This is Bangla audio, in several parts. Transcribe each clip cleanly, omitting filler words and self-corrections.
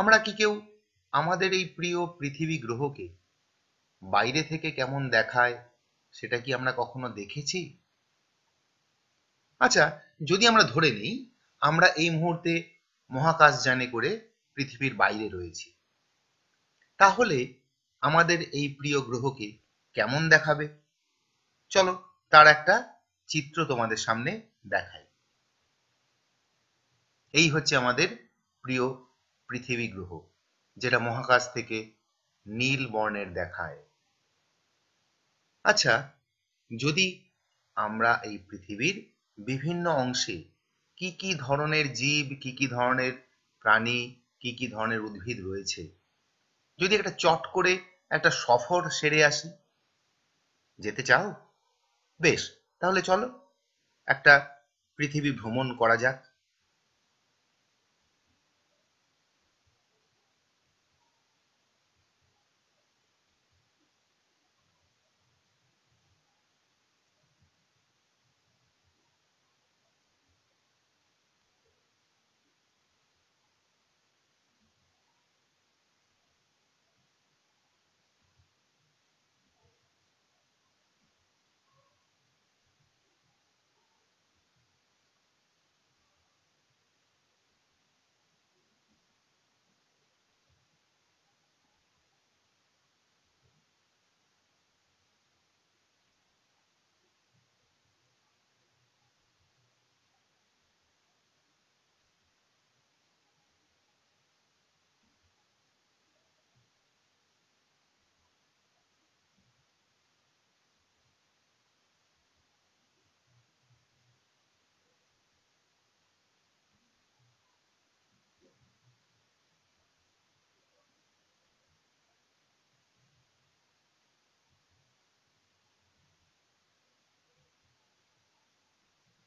আমরা কি কেউ আমাদের এই প্রিয় পৃথিবী গ্রহকে বাইরে থেকে কেমন দেখায় সেটা কি আমরা কখনো দেখেছি? আচ্ছা, যদি আমরা ধরে নিই আমরা এই মুহূর্তে মহাকাশযানে করে পৃথিবীর বাইরে রয়েছি, তাহলে আমাদের এই প্রিয় গ্রহকে কেমন দেখাবে? চলো তার একটা চিত্র তোমাদের সামনে দেখাই। এই হচ্ছে আমাদের প্রিয় পৃথিবী গ্রহ, যেটা মহাকাশ থেকে নীল বর্ণের দেখায়। আচ্ছা, যদি আমরা এই পৃথিবীর বিভিন্ন অংশে কি কি ধরনের জীব, কি কি ধরনের প্রাণী, কি কি ধরনের উদ্ভিদ রয়েছে, যদি একটা চট করে একটা সফর সেরে আসি, যেতে চাও? বেশ, তাহলে চলো একটা পৃথিবী ভ্রমণ করা যাক।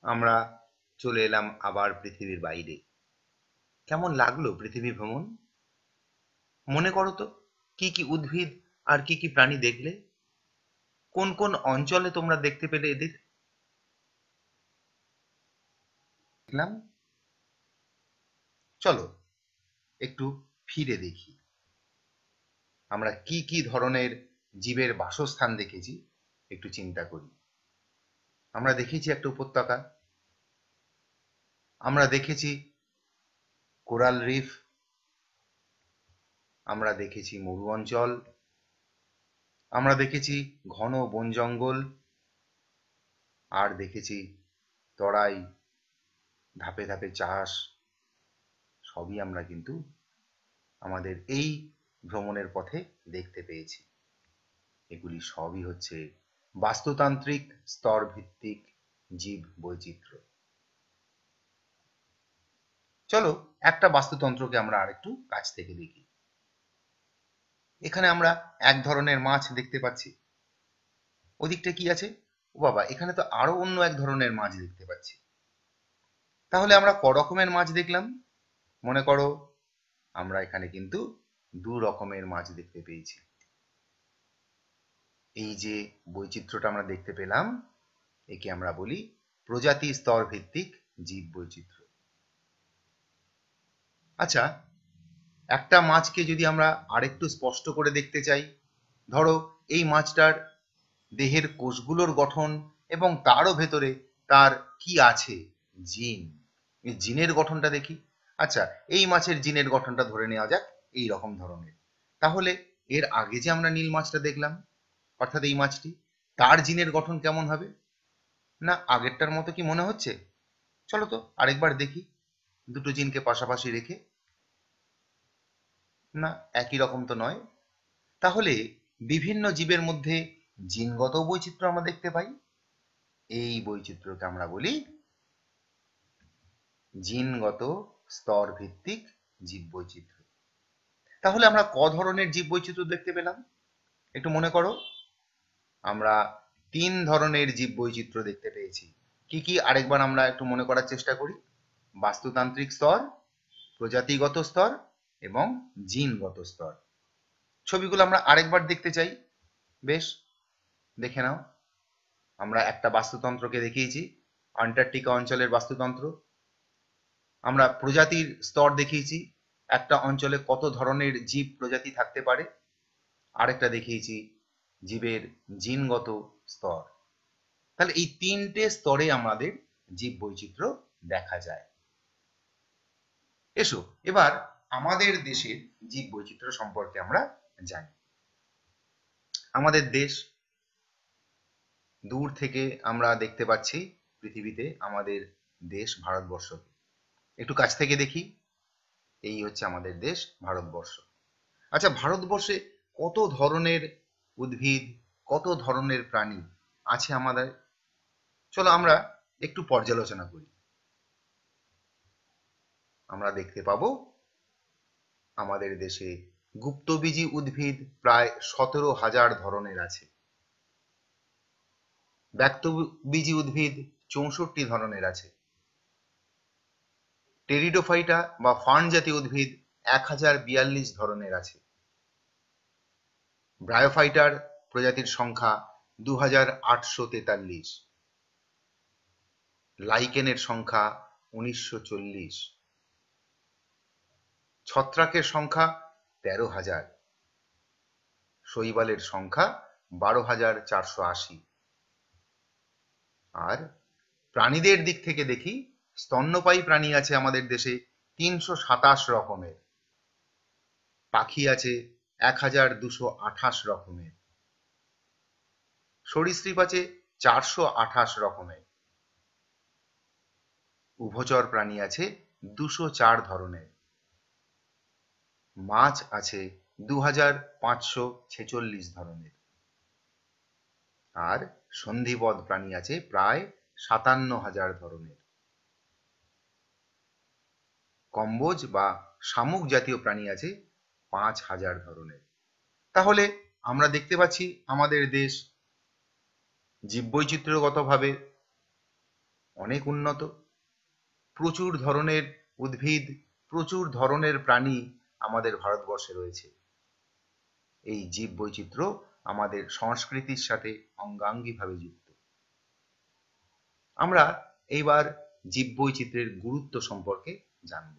আমরা চলে এলাম আবার পৃথিবীর বাইরে। কেমন লাগলো পৃথিবী ভ্রমণ? মনে করো তো, কি কি উদ্ভিদ আর কি কি প্রাণী দেখলে? কোন কোন অঞ্চলে তোমরা দেখতে পেলে এদের? দেখলাম। চলো একটু ফিরে দেখি আমরা কি কি ধরনের জীবের বাসস্থান দেখেছি। একটু চিন্তা করি। আমরা দেখেছি একটা উপত্যকা, আমরা দেখেছি কোরাল রিফ, আমরা দেখেছি মরু অঞ্চল, আমরা দেখেছি ঘন বন জঙ্গল, আর দেখেছি তরাই, ধাপে ধাপে চাষ। সবই আমরা কিন্তু আমাদের এই ভ্রমণের পথে দেখতে পেয়েছি। এগুলি সবই হচ্ছে বাস্তুতান্ত্রিক স্তর ভিত্তিক জীব বৈচিত্র্য। চলো একটা বাস্তুতন্ত্রকে আমরা আরেকটু কাছ থেকে দেখি। এখানে আমরা এক ধরনের মাছ দেখতে পাচ্ছি। ওদিকটা কি আছে? ও বাবা, এখানে তো আরো অন্য এক ধরনের মাছ দেখতে পাচ্ছি। তাহলে আমরা ক রকমের মাছ দেখলাম? মনে করো আমরা এখানে কিন্তু দু রকমের মাছ দেখতে পেয়েছি। এই যে বৈচিত্র্যটা আমরা দেখতে পেলাম, একে আমরা বলি প্রজাতি স্তর ভিত্তিক জীব বৈচিত্র্য। আচ্ছা, একটা মাছকে যদি আমরা আরেকটু স্পষ্ট করে দেখতে চাই, ধরো এই মাছটার দেহের কোষগুলোর গঠন এবং তারও ভেতরে তার কি আছে, জিন, এই জিনের গঠনটা দেখি। আচ্ছা, এই মাছের জিনের গঠনটা ধরে নেওয়া যাক এই রকম ধরনের। তাহলে এর আগে যে আমরা নীল মাছটা দেখলাম, অর্থাৎ এই মাছটি, তার জিনের গঠন কেমন হবে? না আগেরটার মতো কি মনে হচ্ছে? চলো তো আরেকবার দেখি দুটো জিনকে পাশাপাশি রেখে। না, একই রকম তো নয়। তাহলে বিভিন্ন জীবের মধ্যে জিনগত বৈচিত্র্য আমরা দেখতে পাই। এই বৈচিত্র্যকে আমরা বলি জিনগত স্তর ভিত্তিক জীব বৈচিত্র্য। তাহলে আমরা ক ধরনের জীব বৈচিত্র্য দেখতে পেলাম? একটু মনে করো। আমরা তিন ধরনের জীব বৈচিত্র্য দেখতে পেয়েছি। কি কি আরেকবার আমরা একটু মনে করার চেষ্টা করি। বাস্তুতান্ত্রিক স্তর, প্রজাতিগত স্তর এবং জিনগত স্তর। ছবিগুলো আমরা আরেকবার দেখতে চাই। বেশ, দেখে নাও। আমরা একটা বাস্তুতন্ত্রকে দেখিয়েছি, আন্টার্কটিকা অঞ্চলের বাস্তুতন্ত্র। আমরা প্রজাতির স্তর দেখিয়েছি, একটা অঞ্চলে কত ধরনের জীব প্রজাতি থাকতে পারে, আরেকটা দেখিয়েছি জীবের জিনগত স্তর। তাহলে এই তিনটে স্তরে আমাদের জীব বৈচিত্র্য দেখা যায়। এসো এবার আমাদের দেশের জীব বৈচিত্র্য সম্পর্কে আমরা জানি। আমাদের দেশ দূর থেকে আমরা দেখতে পাচ্ছি পৃথিবীতে আমাদের দেশ ভারতবর্ষ। একটু কাছ থেকে দেখি, এই হচ্ছে আমাদের দেশ ভারতবর্ষ। আচ্ছা, ভারতবর্ষে কত ধরনের উদ্ভিদ, কত ধরনের প্রাণী আছে আমাদের? চলো আমরা একটু পর্যালোচনা করি। আমরা দেখতে পাবো আমাদের দেশে গুপ্তবীজী উদ্ভিদ প্রায় 17,000 ধরনের আছে। ব্যক্তবীজী উদ্ভিদ 64 ধরনের আছে। টেরিডোফাইটা বা ফার্ন জাতীয় উদ্ভিদ 1042 ধরনের আছে। ব্রায়োফাইটার প্রজাতির সংখ্যা 2843। লাইকেনের সংখ্যা 1940। ছত্রাকের সংখ্যা 13,000। শৈবালের সংখ্যা 12,480। আর প্রাণীদের দিক থেকে দেখি, স্তন্যপায়ী প্রাণী আছে আমাদের দেশে 327 রকমের। পাখি আছে 1228 রকমের। সরীসৃপ আছে 428 রকমের। উভচর প্রাণী আছে 204 ধরনের। মাছ আছে 2546 ধরনের। আর সন্ধিবদ্ধ প্রাণী আছে প্রায় 57,000 ধরনের। কম্বোজ বা শামুক জাতীয় প্রাণী আছে 5,000 ধরনের। তাহলে আমরা দেখতে পাচ্ছি আমাদের দেশ জীববৈচিত্র্যগতভাবে অনেক উন্নত। প্রচুর ধরনের উদ্ভিদ, প্রচুর ধরনের প্রাণী আমাদের ভারতবর্ষে রয়েছে। এই জীববৈচিত্র্য আমাদের সংস্কৃতির সাথে অঙ্গাঙ্গিভাবে যুক্ত। আমরা এইবার জীববৈচিত্র্যের গুরুত্ব সম্পর্কে জানব।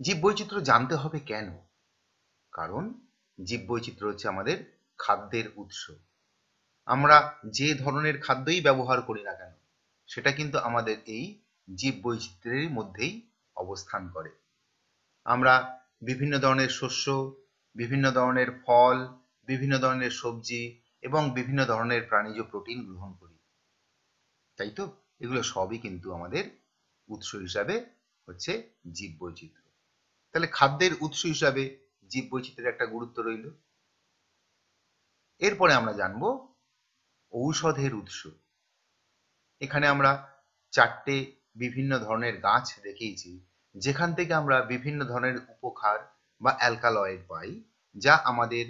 জীববৈচিত্র্য জানতে হবে কেন? কারণ জীববৈচিত্র্য হচ্ছে আমাদের খাদ্যের উৎস। আমরা যে ধরনের খাদ্যই ব্যবহার করি না কেন, সেটা কিন্তু আমাদের এই জীববৈচিত্র্যের মধ্যেই অবস্থান করে। আমরা বিভিন্ন ধরনের শস্য, বিভিন্ন ধরনের ফল, বিভিন্ন ধরনের সবজি এবং বিভিন্ন ধরনের প্রাণীজ প্রোটিন গ্রহণ করি, তাই তো? এগুলো সবই কিন্তু আমাদের উৎস হিসাবে হচ্ছে জীববৈচিত্র্য। তাহলে খাদ্যের উৎস হিসাবে জীববৈচিত্র্যের একটা গুরুত্ব রইল। এরপরে আমরা জানবো ঔষধের উৎস। এখানে আমরা 4টে বিভিন্ন ধরনের গাছ দেখিয়েছি, যেখান থেকে আমরা বিভিন্ন ধরনের উপকার বা অ্যালকালয়েড পাই, যা আমাদের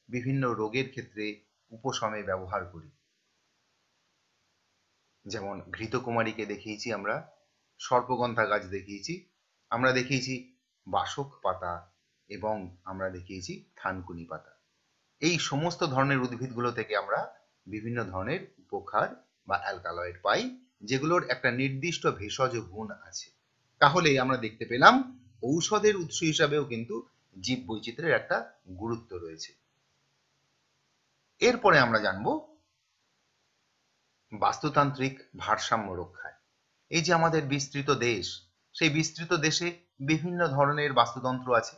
বিভিন্ন রোগের ক্ষেত্রে উপশমে ব্যবহার করি। যেমন ঘৃতকুমারীকে দেখিয়েছি আমরা, সর্পগন্ধা গাছ দেখিয়েছি, আমরা দেখিয়েছি বাসক পাতা এবং আমরা দেখিয়েছি থানকুনি পাতা। এই সমস্ত ধরনের উদ্ভিদগুলো থেকে আমরা বিভিন্ন ধরনের উপকার বা অ্যালকালয়েড পাই, যেগুলোর একটা নির্দিষ্ট ভেষজ গুণ আছে। তাহলে আমরা দেখতে পেলাম ঔষধের উৎস হিসাবেও কিন্তু জীববৈচিত্র্যের একটা গুরুত্ব রয়েছে। এরপরে আমরা জানবো বাস্তুতান্ত্রিক ভারসাম্য রক্ষায়। এই যে আমাদের বিস্তৃত দেশ, সেই বিস্তৃত দেশে বিভিন্ন ধরনের বাস্তুতন্ত্র আছে।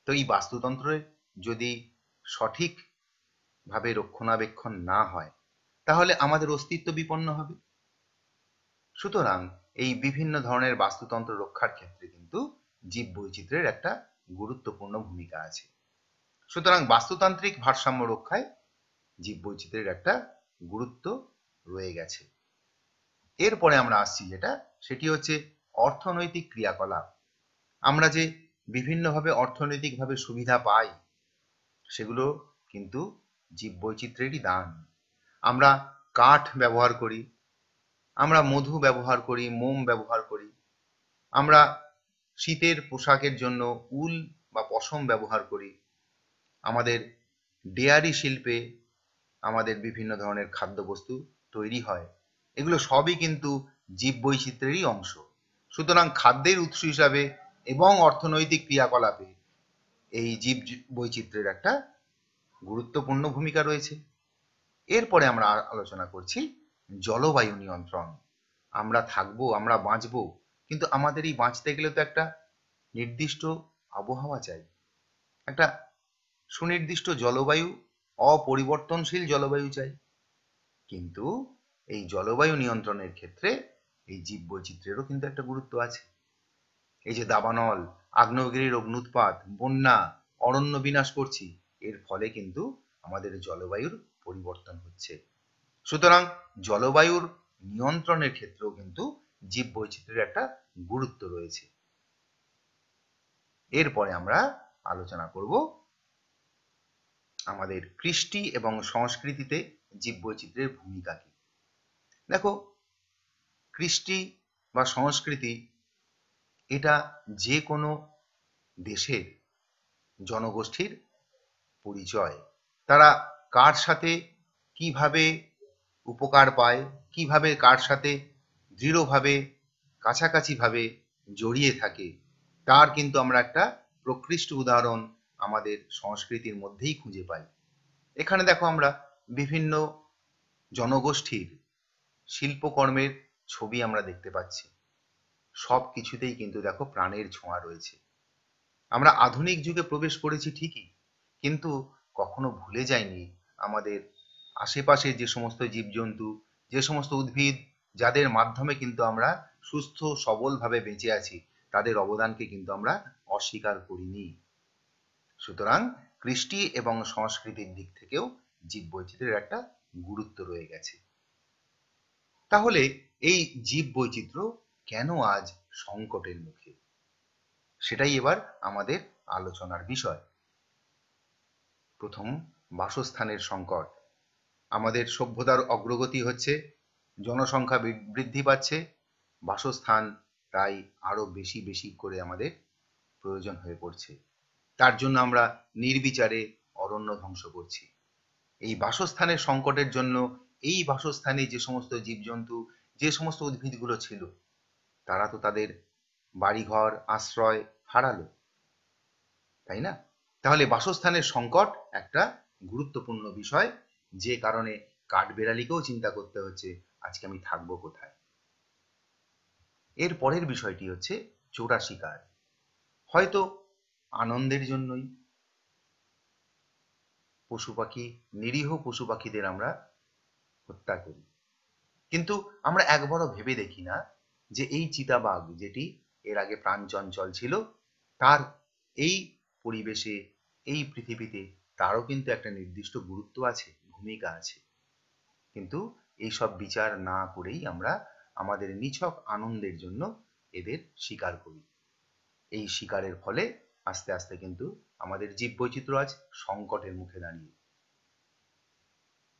তো এই বাস্তুতন্ত্রে যদি সঠিকভাবে রক্ষণাবেক্ষণ না হয়, তাহলে আমাদের অস্তিত্ব বিপন্ন হবে। সুতরাং এই বিভিন্ন ধরনের বাস্তুতন্ত্র রক্ষার ক্ষেত্রে কিন্তু জীববৈচিত্র্যের একটা গুরুত্বপূর্ণ ভূমিকা আছে। সুতরাং বাস্তুতান্ত্রিক ভারসাম্য রক্ষায় জীববৈচিত্র্যের একটা গুরুত্ব রয়ে গেছে। এরপরে আমরা আসছি সেটি হচ্ছে অর্থনৈতিক ক্রিয়াকলাপ। আমরা যে বিভিন্নভাবে অর্থনৈতিকভাবে সুবিধা পাই, সেগুলো কিন্তু জীববৈচিত্র্যেরই দান। আমরা কাঠ ব্যবহার করি, আমরা মধু ব্যবহার করি, মোম ব্যবহার করি, আমরা শীতের পোশাকের জন্য উল বা পশম ব্যবহার করি, আমাদের ডেয়ারি শিল্পে আমাদের বিভিন্ন ধরনের খাদ্যবস্তু তৈরি হয়। এগুলো সবই কিন্তু জীববৈচিত্র্যেরই অংশ। সুতরাং খাদ্যের উৎস হিসাবে এবং অর্থনৈতিক ক্রিয়াকলাপে এই জীব বৈচিত্র্যের একটা গুরুত্বপূর্ণ ভূমিকা রয়েছে। এরপরে আমরা আলোচনা করছি জলবায়ু নিয়ন্ত্রণ। আমরা থাকবো, আমরা বাঁচবো, কিন্তু আমাদের এই বাঁচতে গেলে তো একটা নির্দিষ্ট আবহাওয়া চাই, একটা সুনির্দিষ্ট জলবায়ু, অপরিবর্তনশীল জলবায়ু চাই। কিন্তু এই জলবায়ু নিয়ন্ত্রণের ক্ষেত্রে এই জীববৈচিত্র্যেরও কিন্তু একটা গুরুত্ব আছে। এই যে দাবানল, আগ্নেয়গিরির অগ্নুৎপাত, বন্যা, অরণ্য বিনাশ করছি, এর ফলে কিন্তু আমাদের জলবায়ুর পরিবর্তন হচ্ছে। সুতরাং জলবায়ুর নিয়ন্ত্রণের ক্ষেত্রেও কিন্তু জীববৈচিত্র্যের একটা গুরুত্ব রয়েছে। এরপরে আমরা আলোচনা করব আমাদের কৃষ্টি এবং সংস্কৃতিতে জীববৈচিত্র্যের ভূমিকা কি। দেখো, কৃষ্টি বা সংস্কৃতি এটা যে কোনো দেশের জনগোষ্ঠীর পরিচয়। তারা কার সাথে কিভাবে উপকার পায়, কিভাবে কার সাথে দৃঢ়ভাবে কাছাকাছিভাবে জড়িয়ে থাকে, তার কিন্তু আমরা একটা প্রকৃষ্ট উদাহরণ আমাদের সংস্কৃতির মধ্যেই খুঁজে পাই। এখানে দেখো, আমরা বিভিন্ন জনগোষ্ঠীর শিল্পকর্মের ছবি আমরা দেখতে পাচ্ছি। সব কিছুতেই কিন্তু দেখো প্রাণের ছোঁয়া রয়েছে। আমরা আধুনিক যুগে প্রবেশ করেছি ঠিকই, কিন্তু কখনো ভুলে যাইনি আমাদের আশেপাশে যে সমস্ত জীবজন্তু, যে সমস্ত উদ্ভিদ, যাদের মাধ্যমে কিন্তু আমরা সুস্থ সবলভাবে বেঁচে আছি, তাদের অবদানকে কিন্তু আমরা অস্বীকার করিনি। সুতরাং কৃষ্টি এবং সংস্কৃতির দিক থেকেও জীববৈচিত্র্যের একটা গুরুত্ব রয়ে গেছে। তাহলে এই জীববৈচিত্র্য কেন আজ সংকটের মুখে, সেটাই এবার আমাদের আলোচনার বিষয়। প্রথম, বাসস্থানের সংকট। আমাদের সভ্যতার অগ্রগতি হচ্ছে, জনসংখ্যা বৃদ্ধি পাচ্ছে, বাসস্থান প্রায় আরো বেশি বেশি করে আমাদের প্রয়োজন হয়ে পড়ছে। তার জন্য আমরা নির্বিচারে অরণ্য ধ্বংস করছি। এই বাসস্থানের সংকটের জন্য এই বাসস্থানে যে সমস্ত জীবজন্তু, যে সমস্ত উদ্ভিদগুলো ছিল, তারা তো তাদের বাড়িঘর, আশ্রয় হারালো, তাই না? তাহলে বাসস্থানের সংকট একটা গুরুত্বপূর্ণ বিষয়, যে কারণে কাঠবেড়ালিকেও চিন্তা করতে হচ্ছে আজকে আমি থাকবো কোথায়। এর পরের বিষয়টি হচ্ছে চোরা শিকার। হয়তো আনন্দের জন্যই পশু পাখি, নিরীহ পশু পাখিদের আমরা হত্যা করি, কিন্তু আমরা একবারও ভেবে দেখি না যে এই চিতাবাঘ, যেটি এর আগে প্রাণচঞ্চল ছিল, তার এই পরিবেশে, এই পৃথিবীতে তারও কিন্তু একটা নির্দিষ্ট গুরুত্ব আছে, ভূমিকা আছে। কিন্তু এইসব বিচার না করেই আমরা আমাদের নিছক আনন্দের জন্য এদের শিকার করি। এই শিকারের ফলে আস্তে আস্তে কিন্তু আমাদের জীববৈচিত্র্য আজ সংকটের মুখে দাঁড়িয়ে।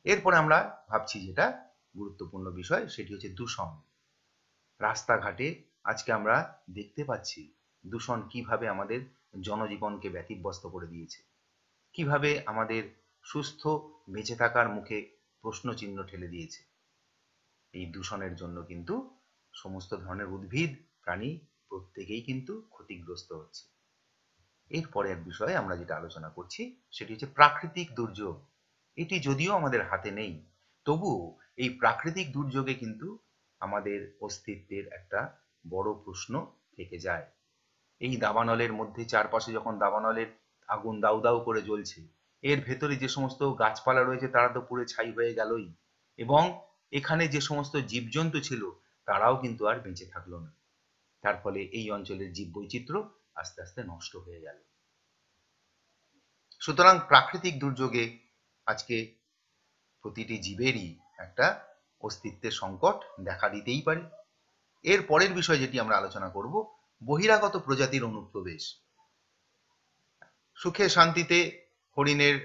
এরপরে আমরা ভাবছি যেটা গুরুত্বপূর্ণ বিষয়, সেটি হচ্ছে দূষণ। রাস্তাঘাটে আজকে আমরা দেখতে পাচ্ছি দূষণ কিভাবে আমাদের জনজীবনকে ব্যতিব্যস্ত করে দিয়েছে, কিভাবে আমাদের সুস্থ বেঁচে থাকার মুখে প্রশ্নচিহ্ন ঠেলে দিয়েছে। এই দূষণের জন্য কিন্তু সমস্ত ধরনের উদ্ভিদ, প্রাণী প্রত্যেকেই কিন্তু ক্ষতিগ্রস্ত হচ্ছে। এরপরে এক বিষয়ে আমরা যেটা আলোচনা করছি সেটি হচ্ছে প্রাকৃতিক দুর্যোগ। এটি যদিও আমাদের হাতে নেই, তবুও এই প্রাকৃতিক দুর্যোগে কিন্তু আমাদের অস্তিত্বের একটা বড় প্রশ্ন থেকে যায়। এই দাবানলের মধ্যে চারপাশে যখন দাবানলের আগুন দাউ দাউ করে জ্বলছে, এর ভেতরে যে সমস্ত গাছপালা রয়েছে তারা তো পুড়ে ছাই হয়ে গেলই, এবং এখানে যে সমস্ত জীবজন্তু ছিল তারাও কিন্তু আর বেঁচে থাকলো না। তার ফলে এই অঞ্চলের জীববৈচিত্র্য আস্তে আস্তে নষ্ট হয়ে গেল। সুতরাং প্রাকৃতিক দুর্যোগে আজকে প্রতিটি জীবেরই একটা অস্তিত্বের সংকট দেখা দিতেই পারে। এর পরের বিষয় যেটি আমরা আলোচনা করব, বহিরাগত প্রজাতির অনুপ্রবেশ। সুখে শান্তিতে হরিণের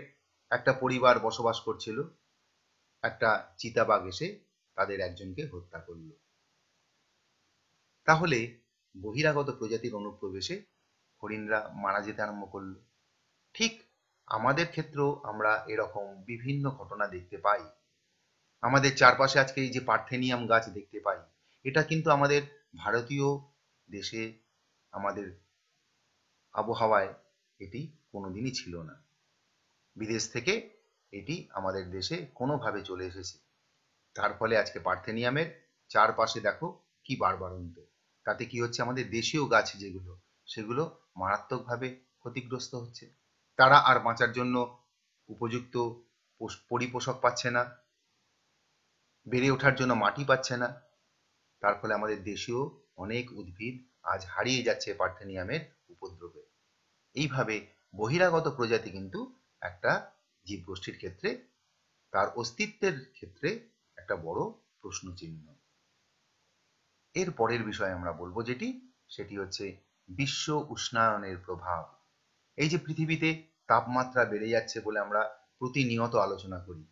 একটা পরিবার বসবাস করছিল, একটা চিতাবাঘ এসে তাদের একজনকে হত্যা করল। তাহলে বহিরাগত প্রজাতির অনুপ্রবেশে হরিণরা মারা যেতে আরম্ভ করলো। ঠিক আমাদের ক্ষেত্রেও আমরা এরকম বিভিন্ন ঘটনা দেখতে পাই। আমাদের চারপাশে আজকে এই যে পার্থেনিয়াম গাছ দেখতে পাই, এটা কিন্তু আমাদের ভারতীয় দেশে আমাদের আবহাওয়ায় এটি কোনোদিনই ছিল না। বিদেশ থেকে এটি আমাদের দেশে কোনোভাবে চলে এসেছে। তার ফলে আজকে পার্থেনিয়ামের চারপাশে দেখো কি বাড়বাড়ন্ত। তাতে কি হচ্ছে, আমাদের দেশীয় গাছ যেগুলো সেগুলো মারাত্মকভাবে ক্ষতিগ্রস্ত হচ্ছে। তারা আর বাঁচার জন্য উপযুক্ত পরিপোষক পাচ্ছে না, বেড়ে ওঠার জন্য মাটি পাচ্ছে না। তার ফলে আমাদের দেশীয় অনেক উদ্ভিদ আজ হারিয়ে যাচ্ছে পার্থেনিয়ামের উপদ্রবে। এইভাবে বহিরাগত প্রজাতি কিন্তু একটা জীবগোষ্ঠীর ক্ষেত্রে, তার অস্তিত্বের ক্ষেত্রে একটা বড় প্রশ্নচিহ্ন। এর পরের বিষয় আমরা বলবো সেটি হচ্ছে বিশ্ব উষ্ণায়নের প্রভাব। এই যে পৃথিবীতে তাপমাত্রা বেড়ে যাচ্ছে বলে আমরা প্রতিনিয়ত আলোচনা করি,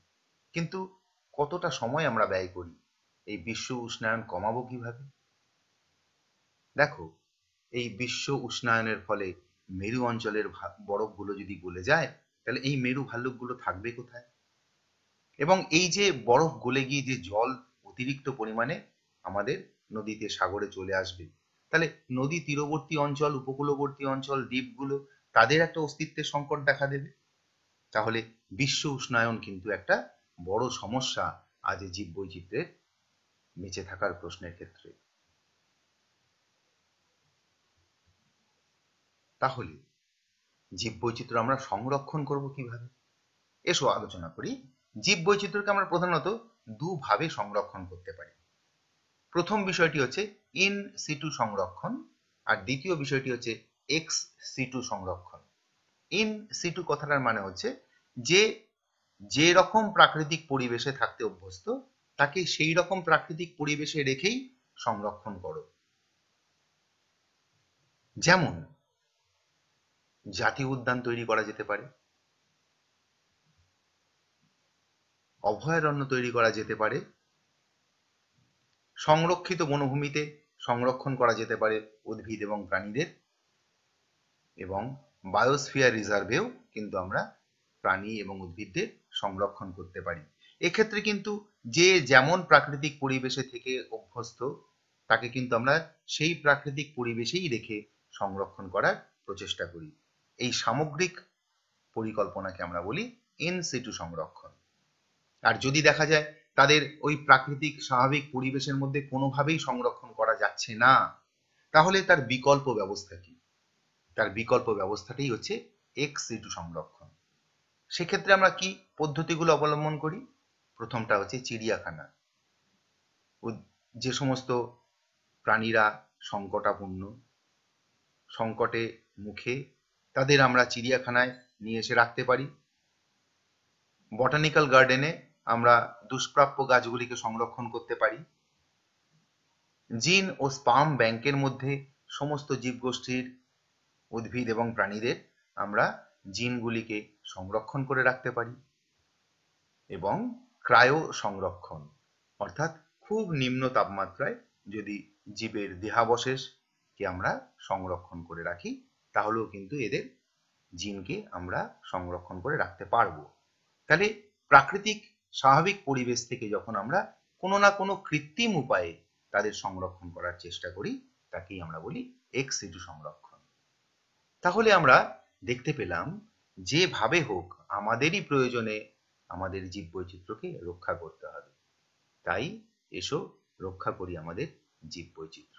কিন্তু কতটা সময় আমরা ব্যয় করি এই বিশ্ব উষ্ণায়ন কমাবো কিভাবে? দেখো, এই বিশ্ব উষ্ণায়নের ফলে মেরু অঞ্চলের বরফগুলো যদি গলে যায়, তাহলে এই মেরু ভাল্লুকগুলো থাকবে কোথায়? এবং এই যে বরফ গলে গিয়ে যে জল অতিরিক্ত পরিমাণে আমাদের নদীতে, সাগরে চলে আসবে, তাহলে নদী তীরবর্তী অঞ্চল, উপকূলবর্তী অঞ্চল, দ্বীপগুলো, তাদের একটা অস্তিত্বের সংকট দেখা দেবে। তাহলে বিশ্ব উষ্ণায়ন কিন্তু একটা বড় সমস্যা আজ জীববৈচিত্র্যের বেঁচে থাকার প্রশ্নের ক্ষেত্রে। তাহলে জীববৈচিত্র্য আমরা সংরক্ষণ করব কিভাবে? এসো আলোচনা করি। জীববৈচিত্র্যকে আমরা প্রধানত দুভাবে সংরক্ষণ করতে পারি। প্রথম বিষয়টি হচ্ছে ইন সিটু সংরক্ষণ, আর দ্বিতীয় বিষয়টি হচ্ছে এক্স সিটু সংরক্ষণ। ইন সিটু কথাটার মানে হচ্ছে যে রকম প্রাকৃতিক পরিবেশে থাকতে অভ্যস্ত, তাকে সেই রকম প্রাকৃতিক পরিবেশে রেখেই সংরক্ষণ করো। যেমন জাতীয় উদ্যান তৈরি করা যেতে পারে, অভয়ারণ্য তৈরি করা যেতে পারে, সংরক্ষিত বনভূমিতে সংরক্ষণ করা যেতে পারে উদ্ভিদ এবং প্রাণীদের, এবং বায়োস্ফিয়ার রিজার্ভেও কিন্তু আমরা প্রাণী এবং উদ্ভিদদের সংরক্ষণ করতে পারি। এক্ষেত্রে কিন্তু যে যেমন প্রাকৃতিক পরিবেশে থেকে অভ্যস্ত, তাকে কিন্তু আমরা সেই প্রাকৃতিক পরিবেশেই রেখে সংরক্ষণ করার প্রচেষ্টা করি। এই সামগ্রিক পরিকল্পনাকে আমরা বলি ইন সিটু সংরক্ষণ। আর যদি দেখা যায় তাদের ওই প্রাকৃতিক স্বাভাবিক পরিবেশের মধ্যে কোনোভাবেই সংরক্ষণ করা যাচ্ছে না, তাহলে তার বিকল্প ব্যবস্থা কি? তার বিকল্প ব্যবস্থাটাই হচ্ছে এক্স সিটু সংরক্ষণ। সেক্ষেত্রে আমরা কি পদ্ধতিগুলো অবলম্বন করি? প্রথমটা হচ্ছে চিড়িয়াখানা। যে সমস্ত প্রাণীরা সংকটাপন্ন, সংকটে মুখে, তাদের আমরা চিড়িয়াখানায় নিয়ে এসে রাখতে পারি। বটানিক্যাল গার্ডেনে আমরা দুষ্প্রাপ্য গাছগুলিকে সংরক্ষণ করতে পারি। জিন ও স্পাম ব্যাংকের মধ্যে সমস্ত জীবগোষ্ঠীর উদ্ভিদ এবং প্রাণীদের আমরা জিনগুলিকে সংরক্ষণ করে রাখতে পারি। এবং ক্রায়ো সংরক্ষণ, অর্থাৎ খুব নিম্ন তাপমাত্রায় যদি জীবের দেহাবশেষকে আমরা সংরক্ষণ করে রাখি, তাহলেও কিন্তু এদের জিনকে আমরা সংরক্ষণ করে রাখতে পারবো। তাহলে প্রাকৃতিক স্বাভাবিক পরিবেশ থেকে যখন আমরা কোনো না কোনো কৃত্রিম উপায়ে তাদের সংরক্ষণ করার চেষ্টা করি, তাকেই আমরা বলি এক্স সিটু সংরক্ষণ। তাহলে আমরা দেখতে পেলাম যেভাবে হোক আমাদেরই প্রয়োজনে আমাদের জীববৈচিত্র্যকে রক্ষা করতে হবে। তাই এসো রক্ষা করি আমাদের জীববৈচিত্র্য।